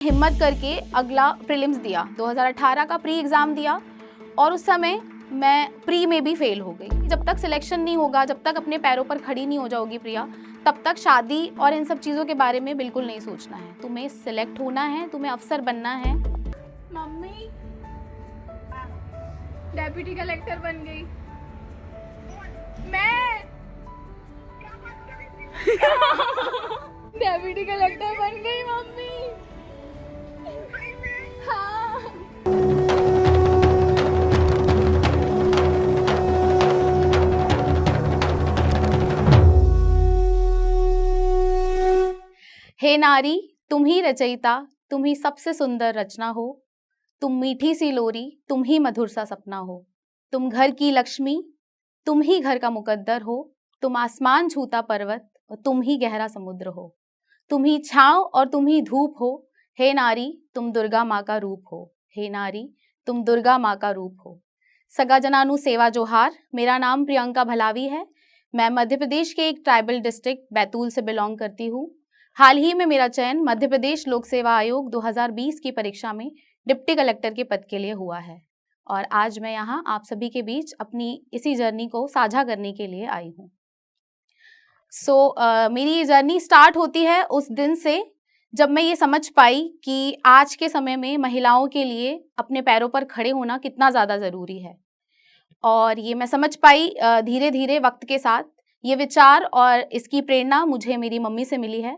हिम्मत करके अगला प्रीलिम्स दिया, 2018 का प्री एग्ज़ाम दिया और उस समय मैं प्री में भी फेल हो गई। जब तक सिलेक्शन नहीं होगा, जब तक अपने पैरों पर खड़ी नहीं हो जाओगी प्रिया, तब तक शादी और इन सब चीज़ों के बारे में बिल्कुल नहीं सोचना है। तुम्हें सिलेक्ट होना है, तुम्हें अफसर बनना है। मम्मी डेप्यूटी कलेक्टर बन गई। मैं डेप्यूटी कलेक्टर बन गई मम्मी। हाँ। हे नारी, तुम ही रचयिता, तुम ही सबसे सुंदर रचना हो। तुम मीठी सी लोरी, तुम ही मधुर सा सपना हो। तुम घर की लक्ष्मी, तुम ही घर का मुकद्दर हो। तुम आसमान छूता पर्वत और तुम ही गहरा समुद्र हो। तुम ही छाँव और तुम ही धूप हो। हे नारी, तुम दुर्गा माँ का रूप हो। हे नारी, तुम दुर्गा माँ का रूप हो। सगा जनानु सेवा जोहार। मेरा नाम प्रियंका भलावी है। मैं मध्य प्रदेश के एक ट्राइबल डिस्ट्रिक्ट बैतूल से बिलोंग करती हूँ। हाल ही में मेरा चयन मध्य प्रदेश लोक सेवा आयोग 2020 की परीक्षा में डिप्टी कलेक्टर के पद के लिए हुआ है और आज मैं यहाँ आप सभी के बीच अपनी इसी जर्नी को साझा करने के लिए आई हूँ। मेरी ये जर्नी स्टार्ट होती है उस दिन से जब मैं ये समझ पाई कि आज के समय में महिलाओं के लिए अपने पैरों पर खड़े होना कितना ज़्यादा ज़रूरी है। और ये मैं समझ पाई धीरे धीरे वक्त के साथ। ये विचार और इसकी प्रेरणा मुझे मेरी मम्मी से मिली है।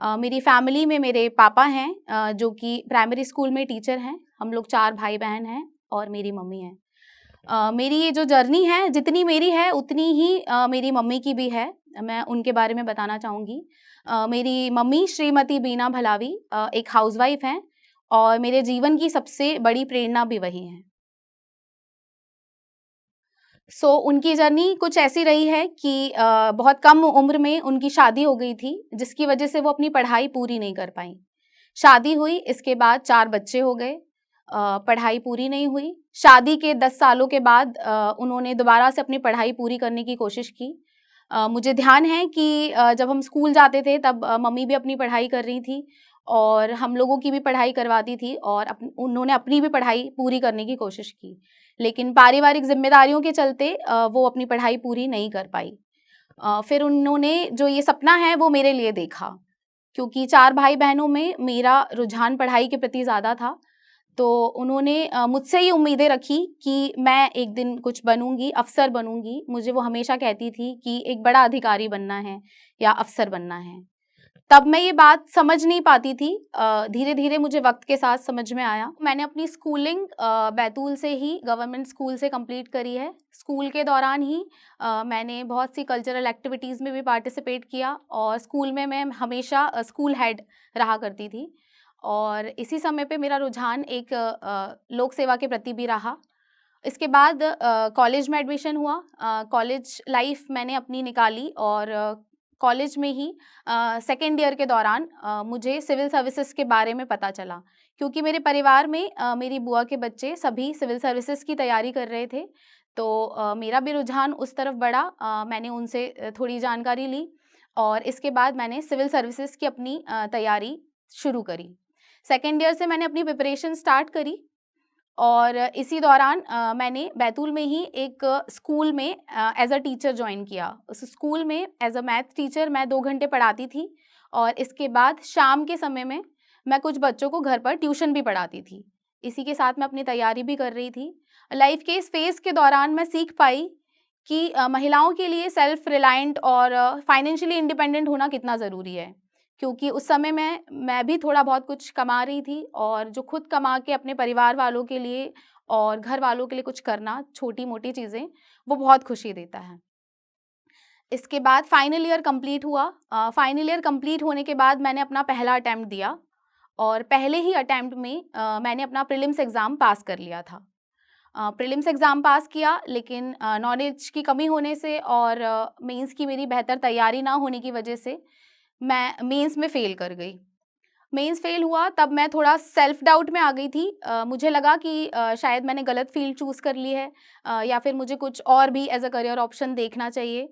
मेरी फैमिली में मेरे पापा हैं जो कि प्राइमरी स्कूल में टीचर हैं। हम लोग 4 भाई बहन हैं और मेरी मम्मी हैं। मेरी ये जो जर्नी है जितनी मेरी है उतनी ही मेरी मम्मी की भी है। मैं उनके बारे में बताना चाहूँगी। मेरी मम्मी श्रीमती बीना भलावी एक हाउसवाइफ हैं और मेरे जीवन की सबसे बड़ी प्रेरणा भी वही हैं। उनकी जर्नी कुछ ऐसी रही है कि बहुत कम उम्र में उनकी शादी हो गई थी, जिसकी वजह से वो अपनी पढ़ाई पूरी नहीं कर पाईं। शादी हुई, इसके बाद 4 बच्चे हो गए। पढ़ाई पूरी नहीं हुई। शादी के 10 सालों के बाद उन्होंने दोबारा से अपनी पढ़ाई पूरी करने की कोशिश की। मुझे ध्यान है कि जब हम स्कूल जाते थे तब मम्मी भी अपनी पढ़ाई कर रही थी और हम लोगों की भी पढ़ाई करवाती थी और उन्होंने अपनी भी पढ़ाई पूरी करने की कोशिश की। लेकिन पारिवारिक ज़िम्मेदारियों के चलते वो अपनी पढ़ाई पूरी नहीं कर पाई। फिर उन्होंने जो ये सपना है वो मेरे लिए देखा, क्योंकि 4 भाई-बहनों में मेरा रुझान पढ़ाई के प्रति ज़्यादा था। तो उन्होंने मुझसे ये उम्मीदें रखी कि मैं एक दिन कुछ बनूँगी, अफ़सर बनूँगी। मुझे वो हमेशा कहती थी कि एक बड़ा अधिकारी बनना है या अफ़सर बनना है। तब मैं ये बात समझ नहीं पाती थी। धीरे-धीरे मुझे वक़्त के साथ समझ में आया। मैंने अपनी स्कूलिंग बैतूल से ही गवर्नमेंट स्कूल से कंप्लीट करी है। स्कूल के दौरान ही मैंने बहुत सी कल्चरल एक्टिविटीज़ में भी पार्टिसिपेट किया और स्कूल में मैं हमेशा स्कूल हेड रहा करती थी। और इसी समय पे मेरा रुझान एक लोक सेवा के प्रति भी रहा। इसके बाद कॉलेज में एडमिशन हुआ। कॉलेज लाइफ़ मैंने अपनी निकाली और कॉलेज में ही सेकंड ईयर के दौरान मुझे सिविल सर्विसेज़ के बारे में पता चला, क्योंकि मेरे परिवार में मेरी बुआ के बच्चे सभी सिविल सर्विसेज़ की तैयारी कर रहे थे। तो मेरा भी रुझान उस तरफ बढ़ा। मैंने उनसे थोड़ी जानकारी ली और इसके बाद मैंने सिविल सर्विसेज़ की अपनी तैयारी शुरू करी। सेकंड ईयर से मैंने अपनी प्रिपरेशन स्टार्ट करी और इसी दौरान मैंने बैतूल में ही एक स्कूल में एज़ अ टीचर जॉइन किया। उस स्कूल में एज़ अ मैथ टीचर मैं 2 घंटे पढ़ाती थी और इसके बाद शाम के समय में मैं कुछ बच्चों को घर पर ट्यूशन भी पढ़ाती थी। इसी के साथ मैं अपनी तैयारी भी कर रही थी। लाइफ़ के इस फ़ेज़ के दौरान मैं सीख पाई कि महिलाओं के लिए सेल्फ रिलायंट और फाइनेंशियली इंडिपेंडेंट होना कितना ज़रूरी है। क्योंकि उस समय में मैं भी थोड़ा बहुत कुछ कमा रही थी और जो खुद कमा के अपने परिवार वालों के लिए और घर वालों के लिए कुछ करना, छोटी-मोटी चीज़ें, वो बहुत खुशी देता है। इसके बाद फाइनल ईयर कंप्लीट हुआ। फाइनल ईयर कंप्लीट होने के बाद मैंने अपना पहला अटेम्प्ट दिया और पहले ही अटेम्प्ट में मैंने अपना प्रीलिम्स एग्ज़ाम पास कर लिया था। प्रीलिम्स एग्ज़ाम पास किया, लेकिन नॉलेज की कमी होने से और मेंस की मेरी बेहतर तैयारी ना होने की वजह से मैं मेंस में फ़ेल कर गई। मेंस फ़ेल हुआ तब मैं थोड़ा सेल्फ डाउट में आ गई थी। मुझे लगा कि शायद मैंने गलत फ़ील्ड चूज़ कर ली है या फिर मुझे कुछ और भी एज़ अ करियर ऑप्शन देखना चाहिए।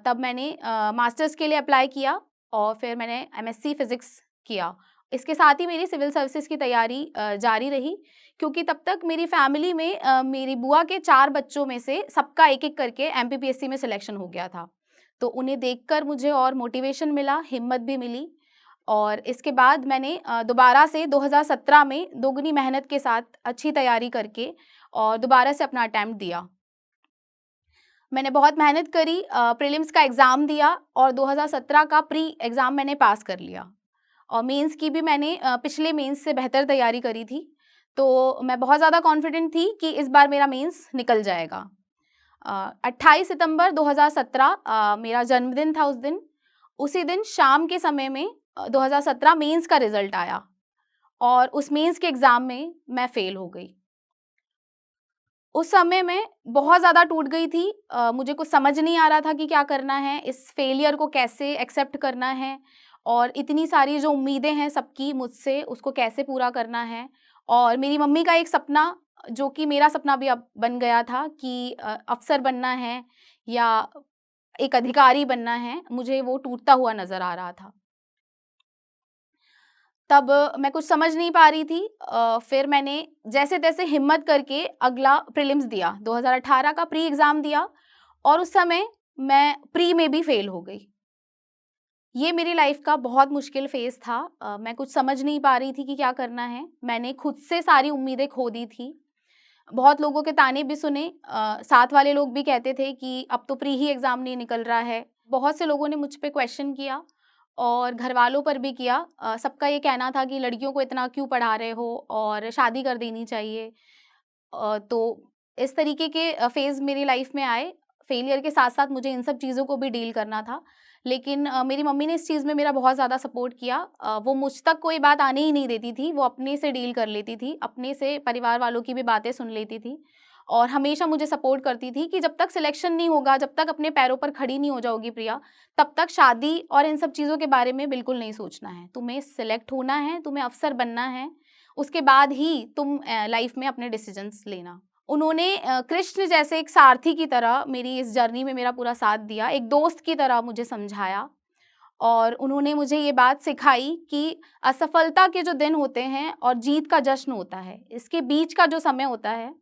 तब मैंने मास्टर्स के लिए अप्लाई किया और फिर मैंने एमएससी फ़िज़िक्स किया। इसके साथ ही मेरी सिविल सर्विसेज की तैयारी जारी रही, क्योंकि तब तक मेरी फैमिली में मेरी बुआ के 4 बच्चों में से सबका एक-एक करके एमपीपीएससी में सिलेक्शन हो गया था। तो उन्हें देखकर मुझे और मोटिवेशन मिला, हिम्मत भी मिली और इसके बाद मैंने दोबारा से 2017 में दोगुनी मेहनत के साथ अच्छी तैयारी करके और दोबारा से अपना अटेम्प्ट दिया। मैंने बहुत मेहनत करी, प्रीलिम्स का एग्ज़ाम दिया और 2017 का प्री एग्ज़ाम मैंने पास कर लिया और मेंस की भी मैंने पिछले मेंस से बेहतर तैयारी करी थी। तो मैं बहुत ज़्यादा कॉन्फिडेंट थी कि इस बार मेरा मेंस निकल जाएगा। 28 सितंबर 2017 मेरा जन्मदिन था उस दिन। उसी दिन शाम के समय में 2017 मेंस का रिज़ल्ट आया और उस मेंस के एग्ज़ाम में मैं फ़ेल हो गई। उस समय मैं बहुत ज़्यादा टूट गई थी। मुझे कुछ समझ नहीं आ रहा था कि क्या करना है, इस फेलियर को कैसे एक्सेप्ट करना है और इतनी सारी जो उम्मीदें हैं सबकी मुझसे, उसको कैसे पूरा करना है। और मेरी मम्मी का एक सपना, जो कि मेरा सपना भी अब बन गया था कि अफ़सर बनना है या एक अधिकारी बनना है, मुझे वो टूटता हुआ नज़र आ रहा था। तब मैं कुछ समझ नहीं पा रही थी। फिर मैंने जैसे-तैसे हिम्मत करके अगला प्रीलिम्स दिया, 2018 का प्री एग्ज़ाम दिया और उस समय मैं प्री में भी फ़ेल हो गई। ये मेरी लाइफ़ का बहुत मुश्किल फ़ेज़ था। मैं कुछ समझ नहीं पा रही थी कि क्या करना है। मैंने खुद से सारी उम्मीदें खो दी थी। बहुत लोगों के ताने भी सुने। साथ वाले लोग भी कहते थे कि अब तो प्री ही एग्ज़ाम नहीं निकल रहा है। बहुत से लोगों ने मुझ पे क्वेश्चन किया और घरवालों पर भी किया। सबका ये कहना था कि लड़कियों को इतना क्यों पढ़ा रहे हो और शादी कर देनी चाहिए। तो इस तरीके के फ़ेज़ मेरी लाइफ़ में आए। फेलियर के साथ-साथ मुझे इन सब चीज़ों को भी डील करना था। लेकिन मेरी मम्मी ने इस चीज़ में मेरा बहुत ज़्यादा सपोर्ट किया। वो मुझ तक कोई बात आने ही नहीं देती थी, वो अपने से डील कर लेती थी, अपने से परिवार वालों की भी बातें सुन लेती थी और हमेशा मुझे सपोर्ट करती थी कि जब तक सिलेक्शन नहीं होगा, जब तक अपने पैरों पर खड़ी नहीं हो जाओगी प्रिया, तब तक शादी और इन सब चीज़ों के बारे में बिल्कुल नहीं सोचना है। तुम्हें सिलेक्ट होना है, तुम्हें अफ़सर बनना है, उसके बाद ही तुम लाइफ़ में अपने डिसीज़न्स लेना। उन्होंने कृष्ण जैसे एक सारथी की तरह मेरी इस जर्नी में मेरा पूरा साथ दिया, एक दोस्त की तरह मुझे समझाया और उन्होंने मुझे ये बात सिखाई कि असफलता के जो दिन होते हैं और जीत का जश्न होता है, इसके बीच का जो समय होता है,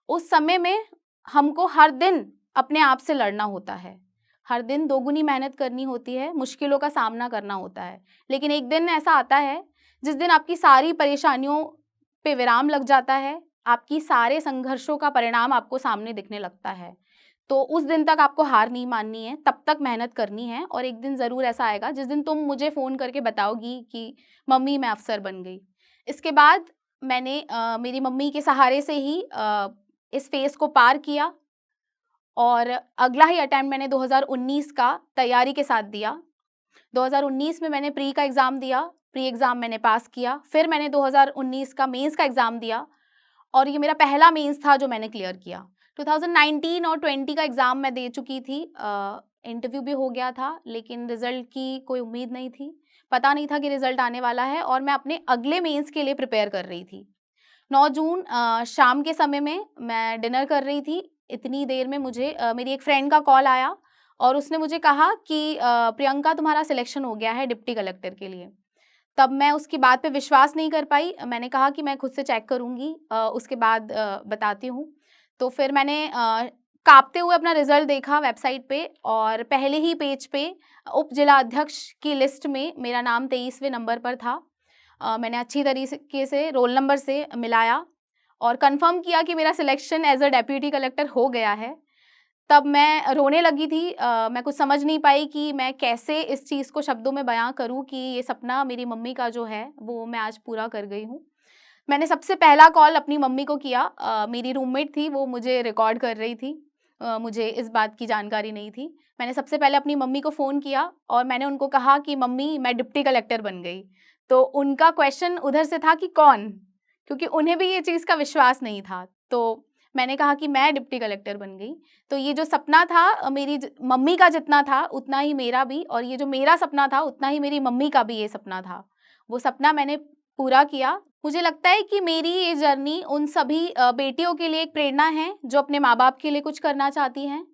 उस समय में हमको हर दिन अपने आप से लड़ना होता है। हर दिन दोगुनी मेहनत करनी होती है, मुश्किलों का सामना करना होता है। लेकिन एक दिन ऐसा आता है, जिस दिन आपकी सारी परेशानियों पे विराम लग जाता है, आपकी सारे संघर्षों का परिणाम आपको सामने दिखने लगता है। तो उस दिन तक आपको हार नहीं माननी है, तब तक मेहनत करनी है और एक दिन ज़रूर ऐसा आएगा जिस दिन तुम मुझे फ़ोन करके बताओगी कि मम्मी मैं अफ़सर बन गई। इसके बाद मैंने मेरी मम्मी के सहारे से ही इस फ़ेज़ को पार किया और अगला ही अटेम्प्ट मैंने 2019 का तैयारी के साथ दिया। 2019 में मैंने प्री का एग्ज़ाम दिया, प्री एग्ज़ाम मैंने पास किया। फिर मैंने 2019 का मेंस का एग्ज़ाम दिया और ये मेरा पहला मेंस था जो मैंने क्लियर किया। 2019 और 20 का एग्ज़ाम मैं दे चुकी थी। इंटरव्यू भी हो गया था, लेकिन रिज़ल्ट की कोई उम्मीद नहीं थी। पता नहीं था कि रिज़ल्ट आने वाला है और मैं अपने अगले मेंस के लिए प्रिपेयर कर रही थी। 9 जून शाम के समय में मैं डिनर कर रही थी। इतनी देर में मुझे मेरी एक फ्रेंड का कॉल आया और उसने मुझे कहा कि प्रियंका तुम्हारा सिलेक्शन हो गया है डिप्टी कलेक्टर के लिए। तब मैं उसकी बात पे विश्वास नहीं कर पाई। मैंने कहा कि मैं खुद से चेक करूँगी, उसके बाद बताती हूँ। तो फिर मैंने काँपते हुए अपना रिज़ल्ट देखा वेबसाइट पे और पहले ही पेज पे उप जिला अध्यक्ष की लिस्ट में मेरा नाम 23वें नंबर पर था। मैंने अच्छी तरीके से रोल नंबर से मिलाया और कन्फर्म किया कि मेरा selection as a deputy collector हो गया है। तब मैं रोने लगी थी। मैं कुछ समझ नहीं पाई कि मैं कैसे इस चीज़ को शब्दों में बयाँ करूँ कि ये सपना मेरी मम्मी का जो है, वो मैं आज पूरा कर गई हूँ। मैंने सबसे पहला कॉल अपनी मम्मी को किया। मेरी रूममेट थी, वो मुझे रिकॉर्ड कर रही थी। मुझे इस बात की जानकारी नहीं थी। मैंने सबसे पहले अपनी मम्मी को फ़ोन किया और मैंने उनको कहा कि मम्मी मैं डिप्टी कलेक्टर बन गई। तो उनका क्वेश्चन उधर से था कि कौन? क्योंकि उन्हें भी ये चीज़ का विश्वास नहीं था। तो मैंने कहा कि मैं डिप्टी कलेक्टर बन गई। तो ये जो सपना था मेरी मम्मी का जितना था उतना ही मेरा भी, और ये जो मेरा सपना था उतना ही मेरी मम्मी का भी ये सपना था। वो सपना मैंने पूरा किया। मुझे लगता है कि मेरी ये जर्नी उन सभी बेटियों के लिए एक प्रेरणा है जो अपने माँ-बाप के लिए कुछ करना चाहती हैं।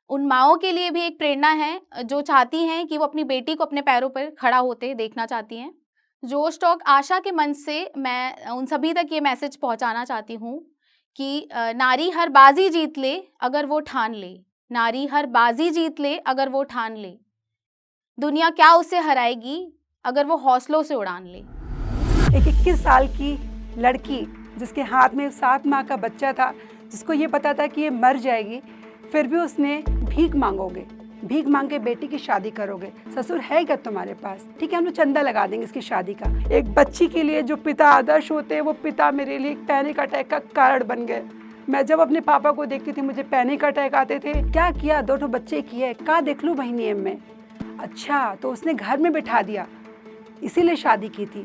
उन माँओं के लिए भी एक प्रेरणा है जो चाहती हैं कि वो अपनी बेटी को अपने पैरों पर खड़ा होते देखना चाहती हैं। जोश टॉक आशा के मन से मैं उन सभी तक ये मैसेज पहुंचाना चाहती हूँ कि नारी हर बाजी जीत ले अगर वो ठान ले, नारी हर बाजी जीत ले अगर वो ठान ले, दुनिया क्या उसे हराएगी अगर वो हौसलों से उड़ान ले। एक 21 साल की लड़की जिसके हाथ में 7 माह का बच्चा था, जिसको ये पता था कि ये मर जाएगी, फिर भी उसने भीख मांग के बेटी की शादी करोगे, ससुर है क्या तुम्हारे पास, ठीक है हम लोग चंदा लगा देंगे इसकी शादी का। एक बच्ची के लिए जो पिता आदर्श होते हैं, वो पिता मेरे लिए एक पैनिक अटैक का कारण बन गए। मैं जब अपने पापा को देखती थी मुझे पैनिक अटैक आते थे। क्या किया, 2 बच्चे किए, कहाँ देख लूँ बहनी में। अच्छा तो उसने घर में बिठा दिया, इसीलिए शादी की थी।